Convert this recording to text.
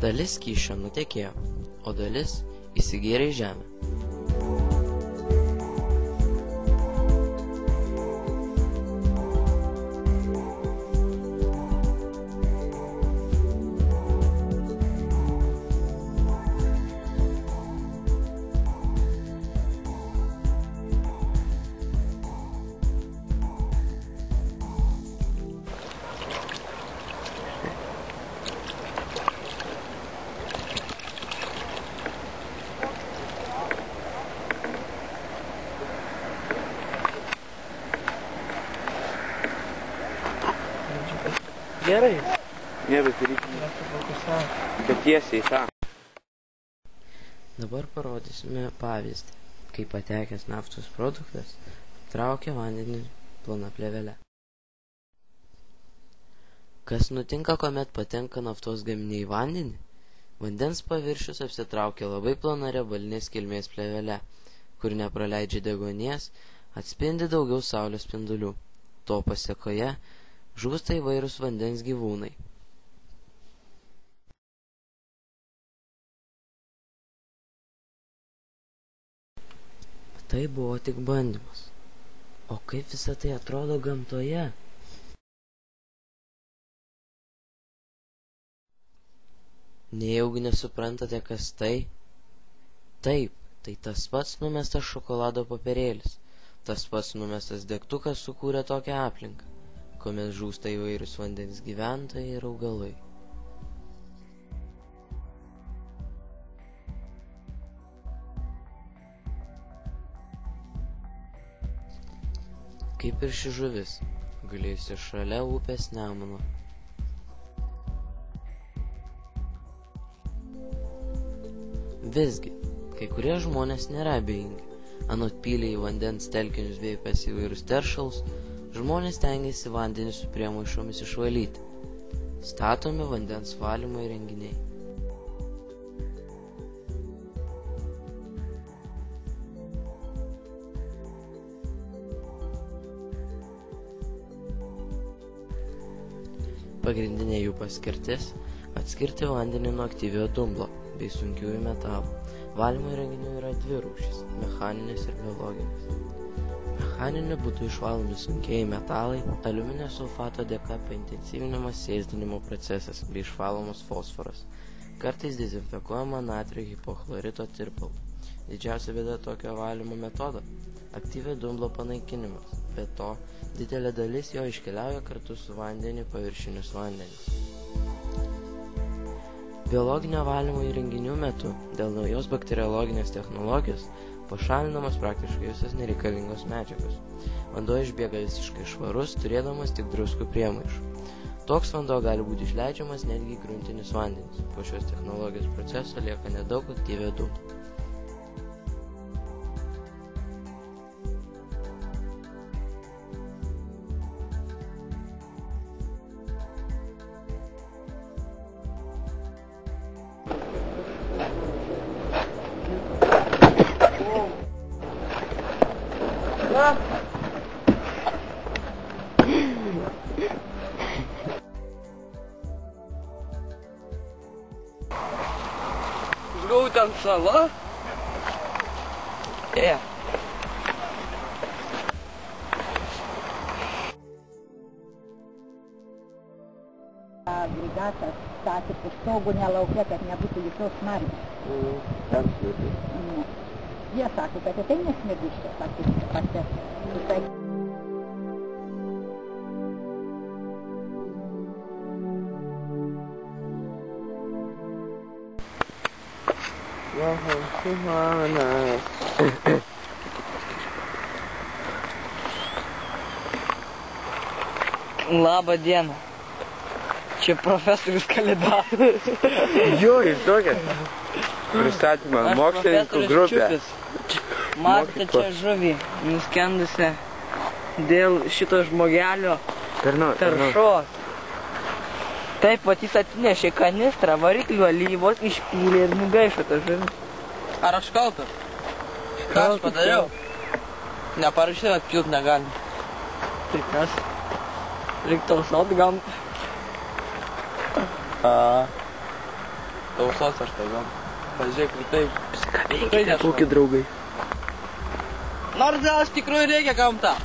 Dalis skysčio nutekėjo, o dalis įsigėrė į žemę. Gerai. Ne, bet reikia. Bet tiesiai tą. Dabar parodysime pavyzdį, kai patekęs naftos produktas traukia vandenį plona plėvele. Kas nutinka, kuomet patenka naftos gaminiai į vandenį? Vandens paviršius apsitraukia labai plona riebalinės kilmės plėvele, kur nepraleidžia deguonies, atspindi daugiau saulės spindulių. To pasekoje žūsta įvairūs vandens gyvūnai. Tai buvo tik bandymas. O kaip visa tai atrodo gamtoje? Nejaugi nesuprantate, kas tai? Taip, tai tas pats numestas šokolado popierėlis. Tas pats numestas degtukas sukūrė tokią aplinką, kuomet žūsta įvairūs vandens gyventojai ir augalai. Kaip ir ši žuvis, gulėjusi šalia upės Nemuno. Visgi, kai kurie žmonės nėra abejingi. Anot pylė į vandens telkinius bei upės įvairius teršalus, žmonės stengiasi vandenį su priemaišomis išvalyti. Statomi vandens valymo įrenginiai. Pagrindinė jų paskirtis – atskirti vandenį nuo aktyviojo dumblo bei sunkiųjų metalų. Valymo įrenginių yra dvi rūšys – mechaninės ir biologinės. Mechaniniu būdu išvalomi sunkieji metalai, aliuminio sulfato dėka paintensyvinamas sėsdinimo procesas bei išvalomas fosforas. Kartais dezinfekuojama natrio hipochlorito tirpalu. Didžiausia bėda tokio valymo metodo – aktyvio dumblo panaikinimas. Be to, didelė dalis jo iškeliauja kartu su vandeniu paviršinius vandenis. Biologinio valymo įrenginių metu dėl naujos bakteriologinės technologijos pašalinamos praktiškai visos nereikalingos medžiagos. Vanduo išbėga visiškai švarus, turėdamas tik druskų priemaišų. Toks vanduo gali būti išleidžiamas netgi į gruntinius vandenis. Po šios technologijos proceso lieka nedaug aktyvio dumblo. Gal ten sala? Brigada statė po stogu nelaukia, kad nebūtų jokios smarvės. Ten sliūdė. Jie sako, kad tai nesmėgiškia, sakė. Labą dieną. Čia profesorius Kalidatas. Jo, išduokit. Pristatymą mokslininkų grupę. Matote čia žuvį nuskendusią dėl šito žmogelio taršos. Taip, vat jis atnešė kanistrą, variklių alyvos, išpylė ir nugaišo tą žuvį. Ar aš kaltas? Ką aš padariau? Neparašyti, kad pilt negali. Tai kas? Reik tausot gamtą. Tausos aš tai gal. Pažiūrėk, tai... Apsikabėkite, kokie draugai. Nors gal iš tikrųjų reikia gamtą.